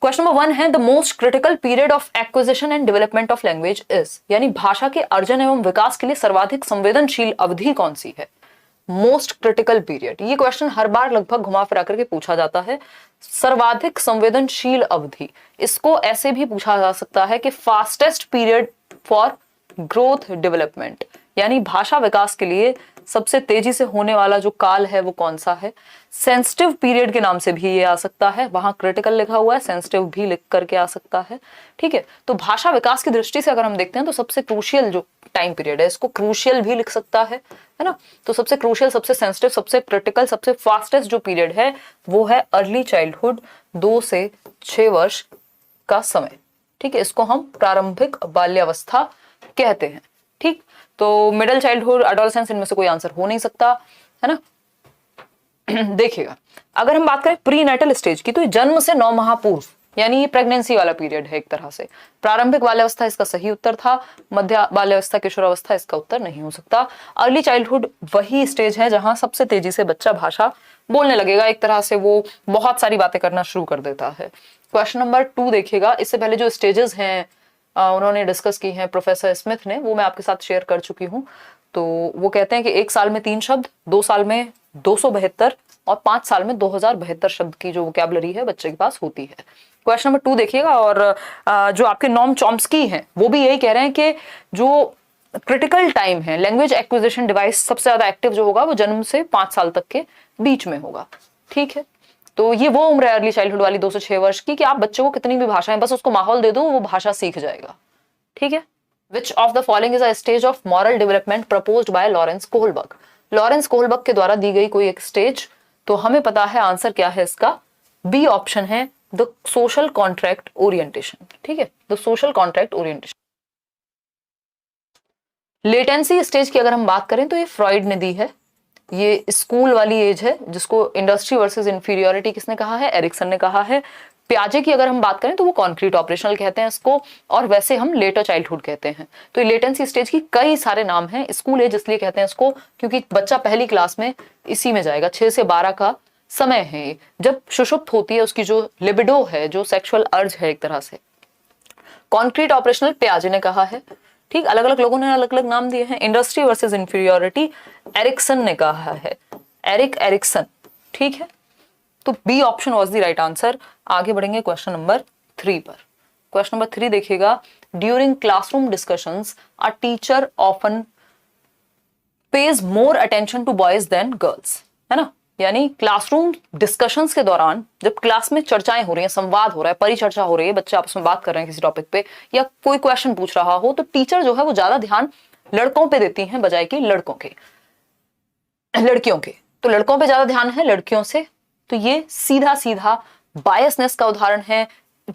Question number 1 है the most critical period of acquisition and development of language is, यानी भाषा के अर्जन एवं विकास के लिए सर्वाधिक संवेदनशील अवधि कौन सी है? मोस्ट क्रिटिकल पीरियड, ये क्वेश्चन हर बार लगभग घुमा फिरा करके पूछा जाता है। सर्वाधिक संवेदनशील अवधि, इसको ऐसे भी पूछा जा सकता है कि fastest period for growth development, यानी भाषा विकास के लिए सबसे तेजी से होने वाला जो काल है वो कौन सा है। सेंसिटिव पीरियड के नाम से भी ये आ सकता है, वहां क्रिटिकल लिखा हुआ है, सेंसिटिव भी लिख करके आ सकता है। ठीक है, तो भाषा विकास की दृष्टि से अगर हम देखते हैं तो सबसे क्रूशियल जो टाइम पीरियड है, इसको क्रूशियल भी लिख सकता है ना। तो सबसे क्रूशियल, सबसे सेंसिटिव, सबसे क्रिटिकल, सबसे फास्टेस्ट जो पीरियड है वो है अर्ली चाइल्डहुड, 2 से 6 वर्ष का समय। ठीक है, इसको हम प्रारंभिक बाल्यावस्था कहते हैं। ठीक, तो मिडिल चाइल्डहुड, एडोलेसेंस, इनमें से कोई आंसर हो नहीं सकता, है ना। देखिएगा, अगर हम बात करें प्री नेटल स्टेज की, तो जन्म से 9 माह पूर्व, यानी ये प्रेगनेंसी वाला पीरियड है एक तरह से। प्रारंभिक बाल्यावस्था इसका सही उत्तर था, मध्य बाल्यावस्था, किशोरावस्था इसका उत्तर नहीं हो सकता। अर्ली चाइल्डहुड वही स्टेज है जहां सबसे तेजी से बच्चा भाषा बोलने लगेगा, एक तरह से वो बहुत सारी बातें करना शुरू कर देता है। क्वेश्चन नंबर 2 देखिएगा, इससे पहले जो स्टेजेस हैं उन्होंने डिस्कस की हैं प्रोफेसर स्मिथ ने, वो मैं आपके साथ शेयर कर चुकी हूँ। तो वो कहते हैं कि 1 साल में 3 शब्द, 2 साल में 272 और 5 साल में 2072 शब्द की जो वोकैबुलरी है बच्चे के पास होती है। क्वेश्चन नंबर 2 देखिएगा, और जो आपके नॉम चॉम्स्की हैं वो भी यही कह रहे हैं कि जो क्रिटिकल टाइम है लैंग्वेज एक्विजिशन डिवाइस सबसे ज्यादा एक्टिव जो होगा वो जन्म से 5 साल तक के बीच में होगा। ठीक है, तो ये वो उम्र है अर्ली चाइल्डहुड वाली 2 से 6 वर्ष की कि आप बच्चे को कितनी भी भाषाएं, बस उसको माहौल दे दो वो भाषा सीख जाएगा। ठीक है, which of the following is a stage of moral development proposed by Lawrence Kohlberg? Lawrence Kohlberg के द्वारा दी गई कोई एक स्टेज, तो हमें पता है आंसर क्या है इसका, बी ऑप्शन है द सोशल कॉन्ट्रैक्ट ओरिएंटेशन। ठीक है, the social contract orientation. Latency stage की अगर हम बात करें तो ये फ्रॉइड ने दी है, ये स्कूल वाली एज है जिसको इंडस्ट्री वर्सेस इंफीरियोरिटी किसने कहा है, एरिक्सन ने कहा है। प्याजे की अगर हम बात करें तो वो कॉन्क्रीट ऑपरेशनल कहते हैं इसको, और वैसे हम लेटर चाइल्डहुड कहते हैं। तो लेटेंसी स्टेज की कई सारे नाम हैं। स्कूल एज इसलिए कहते हैं इसको क्योंकि बच्चा पहली क्लास में इसी में जाएगा, 6 से 12 का समय है जब सुषुप्त होती है उसकी जो लिबिडो है, जो सेक्सुअल अर्ज है एक तरह से। कॉन्क्रीट ऑपरेशनल प्याजे ने कहा है। ठीक, अलग अलग लोगों ने अलग अलग नाम दिए हैं। इंडस्ट्री वर्सेस इंफीरियोरिटी एरिक्सन ने कहा है, एरिक एरिक्सन। ठीक है, तो B option was the right answer. आगे बढ़ेंगे क्वेश्चन नंबर 3 पर। क्वेश्चन नंबर 3 देखिएगा, during classroom discussions a teacher often pays more attention to boys than girls, है ना। यानी क्लासरूम डिस्कशंस के दौरान जब क्लास में चर्चाएं हो रही हैं, संवाद हो रहा है, परिचर्चा हो रही है, बच्चे आपस में बात कर रहे हैं किसी टॉपिक पे या कोई क्वेश्चन पूछ रहा हो, तो टीचर जो है वो ज्यादा ध्यान लड़कों पे देती हैं बजाय कि लड़कियों के। तो लड़कों पे ज्यादा ध्यान है लड़कियों से, तो ये सीधा सीधा बायसनेस का उदाहरण है,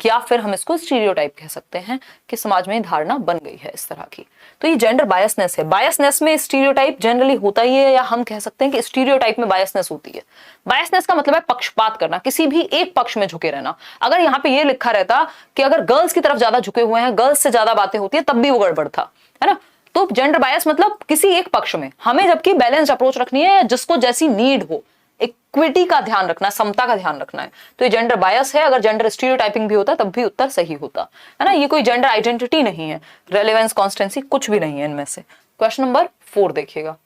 या फिर हम इसको स्टीरियोटाइप कह सकते हैं कि समाज में धारणा बन गई है इस तरह की। तो ये जेंडर बायसनेस है। बायसनेस में स्टीरियोटाइप जनरली होता ही है, या हम कह सकते हैं कि स्टीरियोटाइप में बायसनेस होती है। बायसनेस का मतलब है पक्षपात करना, किसी भी एक पक्ष में झुके रहना। अगर यहाँ पे ये लिखा रहता कि अगर गर्ल्स की तरफ ज्यादा झुके हुए हैं, गर्ल्स से ज्यादा बातें होती है, तब भी वो गड़बड़ था, है ना। तो जेंडर बायस मतलब किसी एक पक्ष में, हमें जबकि बैलेंस्ड अप्रोच रखनी है, जिसको जैसी नीड हो, इक्विटी का ध्यान रखना, समता का ध्यान रखना है। तो ये जेंडर बायस है। अगर जेंडर स्टीरियोटाइपिंग भी होता तब भी उत्तर सही होता, है ना। ये कोई जेंडर आइडेंटिटी नहीं है, रेलेवेंस, कॉन्स्टेंसी कुछ भी नहीं है इनमें से। क्वेश्चन नंबर 4 देखिएगा।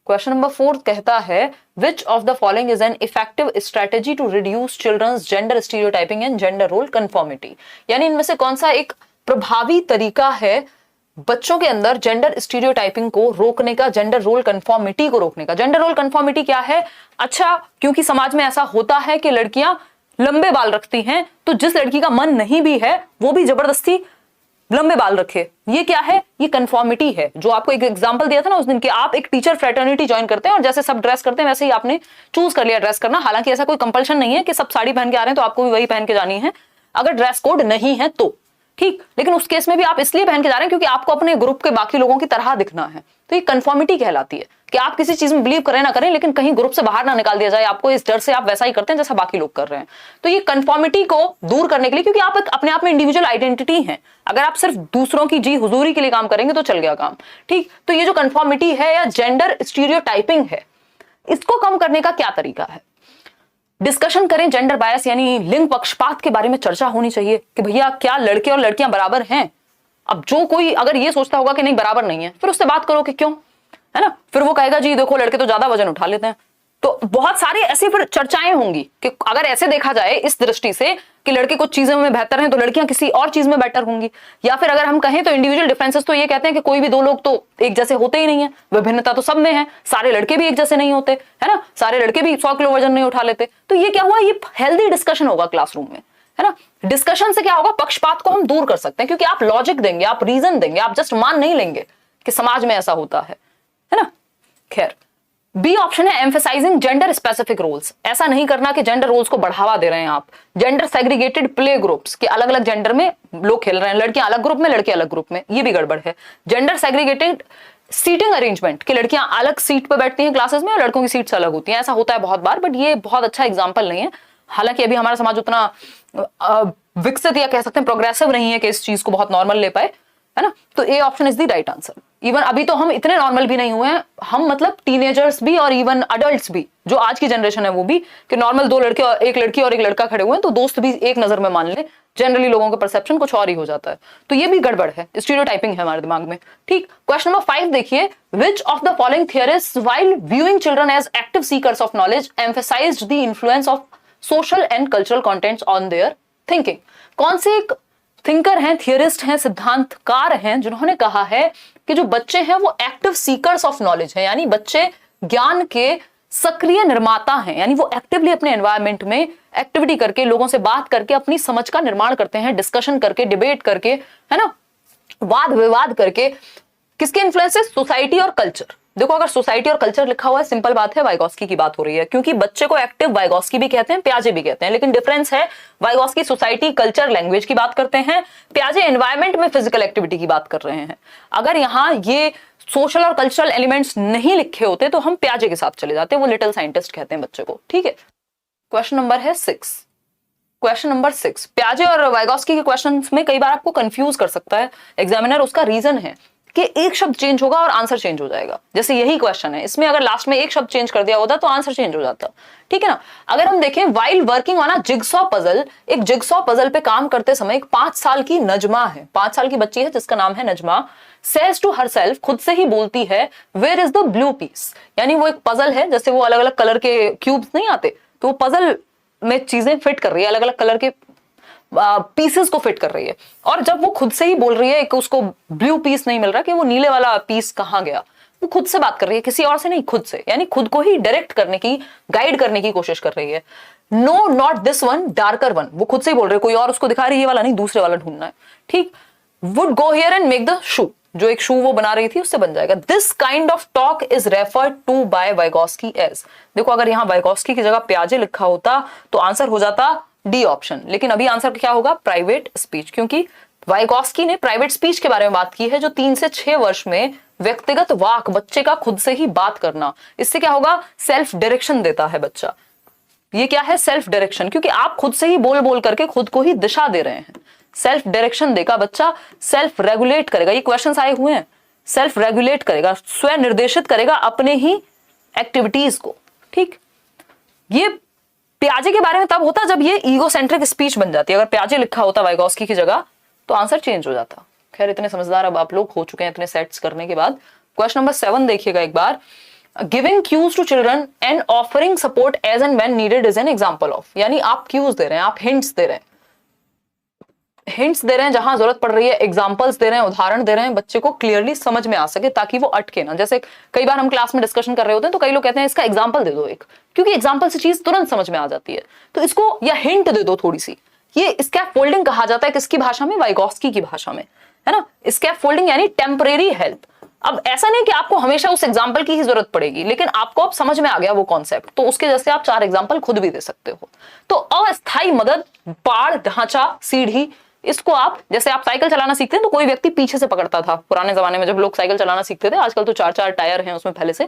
क्वेश्चन नंबर 4 कहता है which of the following is an effective strategy to reduce children's gender stereotyping and gender role conformity, यानी इनमें से कौन सा एक प्रभावी तरीका है बच्चों के अंदर जेंडर स्टीरियोटाइपिंग को रोकने का, जेंडर रोल कन्फॉर्मिटी को रोकने का। जेंडर रोल कन्फॉर्मिटी क्या है? अच्छा, क्योंकि समाज में ऐसा होता है कि लड़कियां लंबे बाल रखती हैं, तो जिस लड़की का मन नहीं भी है वो भी जबरदस्ती लंबे बाल रखे। ये क्या है? ये कन्फॉर्मिटी है। जो आपको एक एग्जांपल दिया था ना उस दिन, कि आप एक टीचर फ्रेटर्निटी ज्वाइन करते हैं और जैसे सब ड्रेस करते हैं वैसे ही आपने चूज कर लिया ड्रेस करना। हालांकि ऐसा कोई कंपल्शन नहीं है कि सब साड़ी पहन के आ रहे हैं तो आपको भी वही पहन के जानी है, अगर ड्रेस कोड नहीं है तो ठीक। लेकिन उस केस में भी आप इसलिए पहन के जा रहे हैं क्योंकि आपको अपने ग्रुप के बाकी लोगों की तरह दिखना है। तो ये कन्फॉर्मिटी कहलाती है कि आप किसी चीज में बिलीव करें ना करें, लेकिन कहीं ग्रुप से बाहर ना निकाल दिया जाए आपको, इस डर से आप वैसा ही करते हैं जैसा बाकी लोग कर रहे हैं। तो ये कन्फॉर्मिटी को दूर करने के लिए, क्योंकि आप अपने आप में इंडिविजुअल आइडेंटिटी हैं, अगर आप सिर्फ दूसरों की जी हुजूरी के लिए काम करेंगे तो चल गया काम, ठीक। तो ये जो कन्फॉर्मिटी है या जेंडर स्टीरियोटाइपिंग है, इसको कम करने का क्या तरीका है? डिस्कशन करें जेंडर बायस यानी लिंग पक्षपात के बारे में चर्चा होनी चाहिए कि भैया क्या लड़के और लड़कियां बराबर हैं। अब जो कोई अगर ये सोचता होगा कि नहीं बराबर नहीं है, फिर उससे बात करो कि क्यों, है ना। फिर वो कहेगा जी देखो लड़के तो ज्यादा वजन उठा लेते हैं। तो बहुत सारी ऐसी फिर चर्चाएं होंगी कि अगर ऐसे देखा जाए इस दृष्टि से कि लड़के कुछ चीजों में बेहतर हैं तो लड़कियां किसी और चीज में बेटर होंगी, या फिर अगर हम कहें तो इंडिविजुअल डिफरेंसेस तो ये कहते हैं कि कोई भी दो लोग तो एक जैसे होते ही नहीं है, विभिन्नता तो सब में है, सारे लड़के भी एक जैसे नहीं होते, है ना, सारे लड़के भी 100 किलो वजन नहीं उठा लेते। तो ये क्या हुआ, ये हेल्दी डिस्कशन होगा क्लासरूम में, है ना। डिस्कशन से क्या होगा, पक्षपात को हम दूर कर सकते हैं क्योंकि आप लॉजिक देंगे, आप रीजन देंगे, आप जस्ट मान नहीं लेंगे कि समाज में ऐसा होता है ना। खैर, बी ऑप्शन है एम्फेसाइजिंग जेंडर स्पेसिफिक रोल्स। ऐसा नहीं करना कि जेंडर रोल्स को बढ़ावा दे रहे हैं आप। जेंडर सेग्रीगेटेड प्ले ग्रुप्स के अलग अलग जेंडर में लोग खेल रहे हैं, लड़कियां अलग ग्रुप में लड़के अलग ग्रुप में, ये भी गड़बड़ है। जेंडर सेग्रीगेटेड सीटिंग अरेंजमेंट कि लड़कियां अलग सीट पर बैठती हैं क्लासेस में और लड़कों की सीट्स अलग होती हैं, ऐसा होता है बहुत बार, बट ये बहुत अच्छा एग्जाम्पल नहीं है। हालांकि अभी हमारा समाज उतना विकसित या कह सकते हैं प्रोग्रेसिव नहीं है कि इस चीज को बहुत नॉर्मल ले पाए, है ना। तो A option is the right answer. Even अभी तो हम इतने नॉर्मल भी नहीं हुए हैं, हम मतलब टीनेजर्स भी और इवन अडल्ट्स भी, जो आज की जनरेशन है वो भी, कि नॉर्मल दो लड़के और एक लड़की और एक लड़का खड़े हुए हैं तो दोस्त भी एक नजर में मान ले, जनरली लोगों का परसेप्शन कुछ और ही हो जाता है। तो ये भी गड़बड़ है, स्टीरियोटाइपिंग है हमारे दिमाग में। ठीक, क्वेश्चन नंबर 5 देखिए, which of the following theorist while viewing children as active seekers of knowledge emphasised the influence of social and cultural contents on their thinking. कौन से एक थिंकर हैं, थियरिस्ट हैं, सिद्धांतकार हैं जिन्होंने कहा है कि जो बच्चे हैं वो एक्टिव सीकर्स ऑफ नॉलेज हैं, यानी बच्चे ज्ञान के सक्रिय निर्माता हैं, यानी वो एक्टिवली अपने एनवायरनमेंट में एक्टिविटी करके, लोगों से बात करके अपनी समझ का निर्माण करते हैं, डिस्कशन करके, डिबेट करके, है ना, वाद विवाद करके। किसके इन्फ्लुएंस से, सोसाइटी और कल्चर। देखो अगर सोसाइटी और कल्चर लिखा हुआ है, सिंपल बात है वाइगोस्की की बात हो रही है, क्योंकि बच्चे को एक्टिव वाइगोस्की भी कहते हैं, प्याजे भी कहते हैं, लेकिन डिफरेंस है, वाइगोस्की सोसाइटी कल्चर लैंग्वेज की बात करते हैं, प्याजे एनवायरमेंट में फिजिकल एक्टिविटी की बात कर रहे हैं। अगर यहाँ ये सोशल और कल्चरल एलिमेंट्स नहीं लिखे होते तो हम प्याजे के साथ चले जाते, वो लिटिल साइंटिस्ट कहते हैं बच्चे को। ठीक है, क्वेश्चन नंबर है 6। क्वेश्चन नंबर 6, प्याजे और वाइगोस्की के क्वेश्चंस में कई बार आपको कंफ्यूज कर सकता है एग्जामिनर। उसका रीजन है कि एक शब्द चेंज होगा और आंसर चेंज हो जाएगा। जैसे यही क्वेश्चन है, इसमें अगर लास्ट में एक शब्द चेंज कर दिया होता तो आंसर चेंज हो जाता। ठीक है ना। अगर हम देखें, while working on a jigsaw puzzle, एक जिगसॉ पजल पे काम करते समय एक 5 साल की नजमा है, 5 साल की बच्ची है जिसका नाम है नजमा, सेज टू हरसेल्फ, खुद से ही बोलती है, where is the blue piece. यानी वो एक पजल है, जैसे वो अलग अलग कलर के क्यूब्स नहीं आते, तो वो पजल में चीजें फिट कर रही है, अलग अलग कलर के पीसेस को फिट कर रही है। और जब वो खुद से ही बोल रही है कि उसको ब्लू पीस नहीं मिल रहा, कि वो नीले वाला पीस कहाँ गया, वो खुद से बात कर रही है, किसी और से नहीं, खुद से, यानी खुद को ही डायरेक्ट करने की, गाइड करने की कोशिश कर रही है। No not this one, darker one, वो खुद से ही बोल रहे हैं, कोई और उसको दिखा रही है, ये वाला नहीं, दूसरे वाला ढूंढना है। ठीक, would go here and make the shoe, जो एक शू वो बना रही थी उससे बन जाएगा। This kind of talk is referred to by Vygotsky as. देखो अगर यहाँ वाइगोस्की की जगह प्याजे लिखा होता तो आंसर हो जाता डी ऑप्शन, लेकिन अभी आंसर क्या होगा, प्राइवेट स्पीच, क्योंकि वाइगोस्की ने प्राइवेट स्पीच के बारे में बात की है, जो 3 से 6 वर्ष में व्यक्तिगत वाक, बच्चे का खुद से ही बात करना, इससे क्या होगा, सेल्फ डायरेक्शन देता है बच्चा। ये क्या है, सेल्फ डायरेक्शन, क्योंकि आप खुद से ही बोल बोल करके खुद को ही दिशा दे रहे हैं। सेल्फ डायरेक्शन देगा बच्चा, सेल्फ रेगुलेट करेगा, ये क्वेश्चंस आए हुए हैं, सेल्फ रेगुलेट करेगा, स्वयं निर्देशित करेगा अपने ही एक्टिविटीज को। ठीक, ये प्याजे के बारे में तब होता जब ये ईगोसेंट्रिक स्पीच बन जाती है। अगर प्याजे लिखा होता वाइगोस्की की जगह तो आंसर चेंज हो जाता। खैर, इतने समझदार अब आप लोग हो चुके हैं इतने सेट्स करने के बाद। क्वेश्चन नंबर 7 देखिएगा एक बार, giving cues to children and offering support as and when needed is an example of. यानी आप क्यूज दे रहे हैं, आप हिंट्स दे रहे हैं, हिंट्स दे रहे हैं जहां जरूरत पड़ रही है, एग्जांपल्स दे रहे हैं, उदाहरण दे रहे हैं, बच्चे को क्लियरली समझ में आ सके ताकि वो अटके ना। जैसे कई बार हम क्लास में डिस्कशन कर रहे होते हैं तो कई लोग कहते हैं इसका एग्जांपल दे दो एक, क्योंकि एग्जांपल से चीज तुरंत समझ में आ जाती है, तो इसको या हिंट दे दो थोड़ी सी। ये स्कैफोल्डिंग कहा जाता है, किसकी भाषा में, वाइगोस्की की भाषा में, है ना। स्कैफोल्डिंग यानी टेम्परेरी हेल्प। अब ऐसा नहीं कि आपको हमेशा उस एग्जाम्पल की ही जरूरत पड़ेगी, लेकिन आपको अब समझ में आ गया वो कॉन्सेप्ट, तो उसके जैसे आप 4 एग्जाम्पल खुद भी दे सकते हो। तो अस्थायी मदद, पाड़, ढांचा, सीढ़ी, इसको आप, जैसे आप साइकिल चलाना सीखते हैं तो कोई व्यक्ति पीछे से पकड़ता था पुराने जमाने में, जब लोग साइकिल चलाना सीखते थे, आजकल तो 4-4 टायर हैं उसमें पहले से,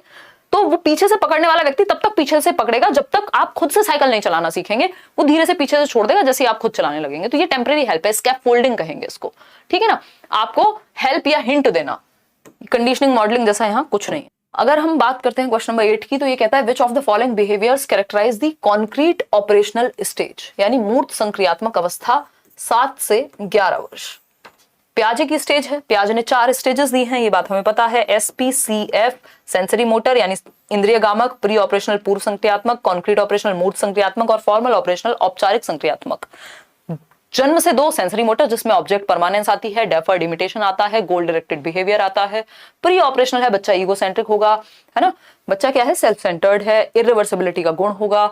तो वो पीछे से पकड़ने वाला व्यक्ति तब तक पीछे से पकड़ेगा जब तक आप खुद से साइकिल नहीं चलाना सीखेंगे, वो धीरे से पीछे से छोड़ देगा जैसे आप खुद चलाने लगेंगे। तो ये टेम्परेरी हेल्प है, स्कैफोल्डिंग कहेंगे इसको। ठीक है ना, आपको हेल्प या हिंट देना, कंडीशनिंग मॉडलिंग जैसा यहाँ कुछ नहीं है। अगर हम बात करते हैं क्वेश्चन नंबर 8 की, तो ये कहता है which of the following behaviours characterise the concrete operational stage, यानी मूर्त संक्रियात्मक अवस्था 7 से 11 वर्ष। प्याजे की स्टेज है, प्याजे ने 4 स्टेजेस दी हैं, ये बात हमें पता है, SPCF सेंसरी मोटर यानी इंद्रिय गामक, प्री ऑपरेशनल पूर्व संक्रियात्मक, कॉन्क्रीट ऑपरेशनल मूर्त संक्रियात्मक और फॉर्मल ऑपरेशनल औपचारिक संक्रियात्मक। जन्म से 2 सेंसरी मोटर जिसमें ऑब्जेक्ट परमानेंस आती है, डेफर्ड इमिटेशन आता है, गोल डायरेक्टेड बिहेवियर आता है। प्री ऑपरेशनल है, बच्चा ईगोसेंट्रिक होगा, है ना, बच्चा क्या है, सेल्फ सेंटर्ड है, इरिवर्सिबिलिटी का गुण होगा।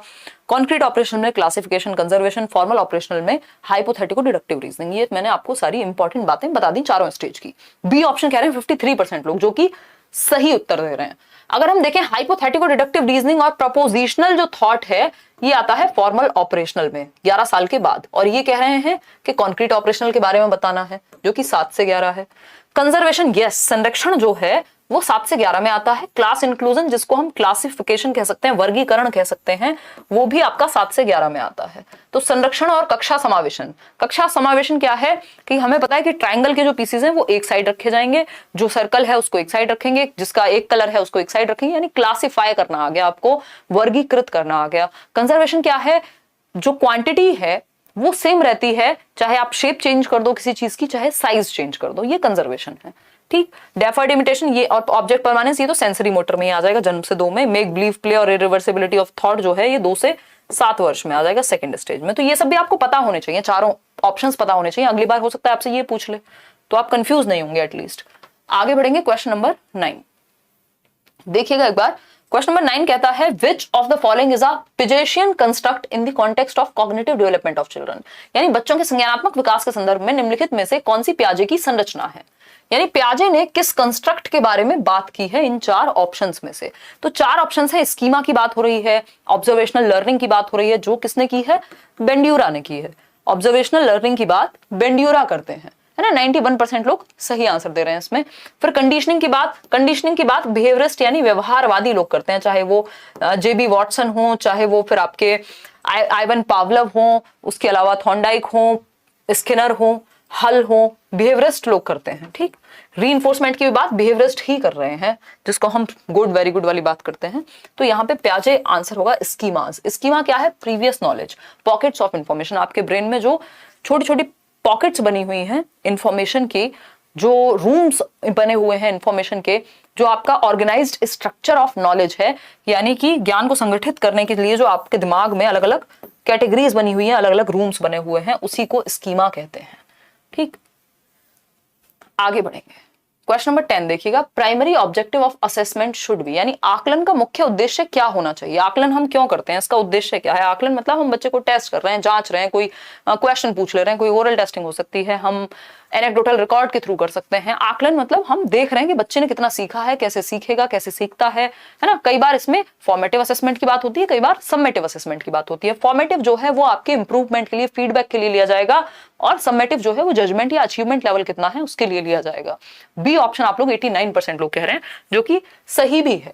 कॉन्क्रीट ऑपरेशनल में क्लासिफिकेशन कंजर्वेशन, फॉर्मल ऑपरेशनल में हाइपोथेटिको डिडक्टिव रीजनिंग। ये मैंने आपको सारी इंपॉर्टेंट बातें बता दी चारों स्टेज की। बी ऑप्शन कह रहे हैं 53% लोग, जो कि सही उत्तर दे रहे हैं। अगर हम देखें हाइपोथेटिको डिडक्टिव रीजनिंग और प्रपोजिशनल जो थॉट है, ये आता है फॉर्मल ऑपरेशनल में 11 साल के बाद, और ये कह रहे हैं कि कॉन्क्रीट ऑपरेशनल के बारे में बताना है, जो कि 7 से 11 है। कंजर्वेशन, यस, संरक्षण जो है वो 7 से 11 में आता है। क्लास इंक्लूजन, जिसको हम क्लासिफिकेशन कह सकते हैं, वर्गीकरण कह सकते हैं, वो भी आपका 7 से 11 में आता है। तो संरक्षण और कक्षा समावेशन, कक्षा समावेशन क्या है कि हमें पता है कि ट्राइंगल के जो पीसेज हैं वो एक साइड रखे जाएंगे, जो सर्कल है उसको एक साइड रखेंगे, जिसका एक कलर है उसको एक साइड रखेंगे, यानी क्लासिफाई करना आ गया, आपको वर्गीकृत करना आ गया। कंजर्वेशन क्या है, जो क्वांटिटी है वो सेम रहती है, चाहे आप शेप चेंज कर दो किसी चीज की, चाहे साइज चेंज कर दो, ये कंजर्वेशन है। ठीक, डेफर्ड इमिटेशन ये और ऑब्जेक्ट परमानेंस, ये तो सेंसरी मोटर में ही आ जाएगा, जन्म से 2 में। मेक बिलीव प्ले और इरिवर्सिबिलिटी ऑफ थॉट जो है ये 2 से 7 वर्ष में आ जाएगा, सेकंड स्टेज में। तो ये सब भी आपको पता होने चाहिए, चारों ऑप्शंस पता होने चाहिए। अगली बार हो सकता है आपसे ये पूछ ले, तो आप कंफ्यूज नहीं होंगे एटलीस्ट। आगे बढ़ेंगे, क्वेश्चन नंबर 9 देखिएगा एक बार। क्वेश्चन नंबर 9 कहता है which of the following is a Piagetian construct in the context of cognitive development of children, यानी बच्चों के संज्ञानात्मक विकास के संदर्भ में निम्नलिखित में से कौन सी पियाजे की संरचना है, यानी पियाजे ने किस कंस्ट्रक्ट के बारे में बात की है इन 4 ऑप्शंस में से। तो 4 ऑप्शंस है, स्कीमा की बात हो रही है, ऑब्जर्वेशनल लर्निंग की बात हो रही है, जो किसने की है, बेंड्यूरा ने की है। ऑब्जर्वेशनल लर्निंग की बात बेंड्यूरा करते हैं, है ना, 91% लोग सही आंसर दे रहे हैं इसमें। फिर कंडीशनिंग की बात बिहेवियरिस्ट यानी व्यवहारवादी लोग करते हैं, चाहे वो JB वॉटसन हो, चाहे वो फिर आपके आइवन पावलव हो, उसके अलावा थॉर्नडाइक हो, स्किनर हो, हल हो, बिहेवियरिस्ट लोग करते हैं। ठीक, रीइंफोर्समेंट की भी बात बिहेवियरिस्ट ही कर रहे हैं, जिसको हम गुड वेरी गुड वाली बात करते हैं। तो यहाँ पे प्याजे आंसर होगा स्कीमास। स्कीमा क्या है, previous knowledge, pockets of information, आपके ब्रेन में जो छोटी छोटी पॉकेट्स बनी हुई हैं इंफॉर्मेशन की, जो रूम्स बने हुए हैं इंफॉर्मेशन के, जो आपका ऑर्गेनाइज्ड स्ट्रक्चर ऑफ नॉलेज है, यानी कि ज्ञान को संगठित करने के लिए जो आपके दिमाग में अलग अलग कैटेगरीज बनी हुई हैं, अलग अलग रूम्स बने हुए हैं, उसी को स्कीमा कहते हैं। ठीक, आगे बढ़ेंगे। क्वेश्चन नंबर 10 देखिएगा, primary objective of assessment should be, यानी आकलन का मुख्य उद्देश्य क्या होना चाहिए। आकलन हम क्यों करते हैं, इसका उद्देश्य क्या है। आकलन मतलब हम बच्चे को टेस्ट कर रहे हैं, जांच रहे हैं, कोई क्वेश्चन पूछ ले रहे हैं, कोई ओरल टेस्टिंग हो सकती है, हम एनेक्डोटल रिकॉर्ड के थ्रू कर सकते हैं। आकलन मतलब हम देख रहे हैं कि बच्चे ने कितना सीखा है, कैसे सीखेगा, कैसे सीखता है ना। कई बार इसमें फॉर्मेटिव असेसमेंट की बात होती है, कई बार सबमेटिव असेसमेंट की बात होती है। फॉर्मेटिव जो है वो आपके इंप्रूवमेंट के लिए, फीडबैक के लिए लिया जाएगा, और सबमेटिव जो है वो जजमेंट या अचीवमेंट लेवल कितना है उसके लिए लिया जाएगा। बी ऑप्शन आप लोग 89% लोग कह रहे हैं, जो कि सही भी है।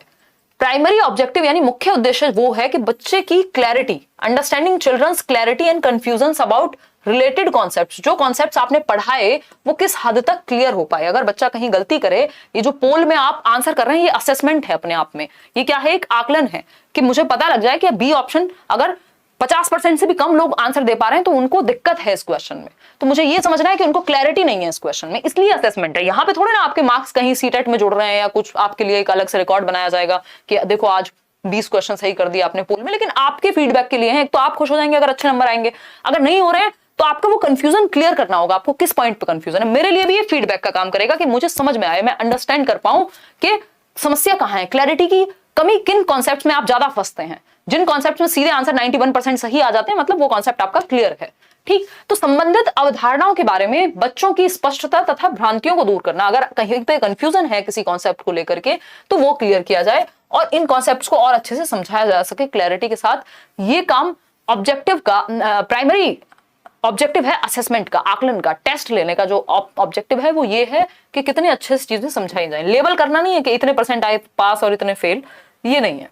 प्राइमरी ऑब्जेक्टिव यानी मुख्य उद्देश्य वो है कि बच्चे की clarity, understanding children's clarity and confusion about related concepts, जो कॉन्सेप्ट्स आपने पढ़ाए वो किस हद तक क्लियर हो पाए। अगर बच्चा कहीं गलती करे, ये जो पोल में आप आंसर कर रहे हैं ये असेसमेंट है अपने आप में, ये क्या है, एक आकलन है कि मुझे पता लग जाए कि बी ऑप्शन अगर 50% से भी कम लोग आंसर दे पा रहे हैं तो उनको दिक्कत है इस क्वेश्चन में, तो मुझे ये समझना है कि उनको क्लैरिटी नहीं है इस क्वेश्चन में, इसलिए असेसमेंट है। यहाँ पे थोड़े ना आपके मार्क्स कहीं सीटेट में जुड़ रहे हैं या कुछ आपके लिए एक अलग से रिकॉर्ड बनाया जाएगा कि देखो आज 20 क्वेश्चन सही कर दिए आपने पोल में, लेकिन आपके फीडबैक के लिए है। एक तो आप खुश हो जाएंगे अगर अच्छे नंबर आएंगे, अगर नहीं हो रहे हैं तो आपको वो कंफ्यूजन क्लियर करना होगा, आपको किस पॉइंट पे कंफ्यूजन है। मेरे लिए भी ये फीडबैक का काम करेगा कि मुझे समझ में आए, मैं अंडरस्टैंड कर पाऊं कि समस्या कहां है, क्लैरिटी की कमी किन कॉन्सेप्ट्स में आप ज्यादा फंसते हैं। जिन कॉन्सेप्ट में सीधे आंसर 91% सही आ जाते हैं, मतलब वो कॉन्सेप्ट आपका क्लियर है। ठीक, तो संबंधित अवधारणाओं के बारे में बच्चों की स्पष्टता तथा भ्रांतियों को दूर करना, अगर कहीं पे कंफ्यूजन है किसी कॉन्सेप्ट को लेकर के तो वो क्लियर किया जाए और इन कॉन्सेप्ट्स को और अच्छे से समझाया जा सके क्लैरिटी के साथ। ये काम ऑब्जेक्टिव का, प्राइमरी ऑब्जेक्टिव है असेसमेंट का, आकलन का, टेस्ट लेने का जो ऑब्जेक्टिव है वो ये है कि कितने अच्छे से चीजें समझाई जाए। लेबल करना नहीं है कि इतने % आए पास और इतने फेल, ये नहीं है।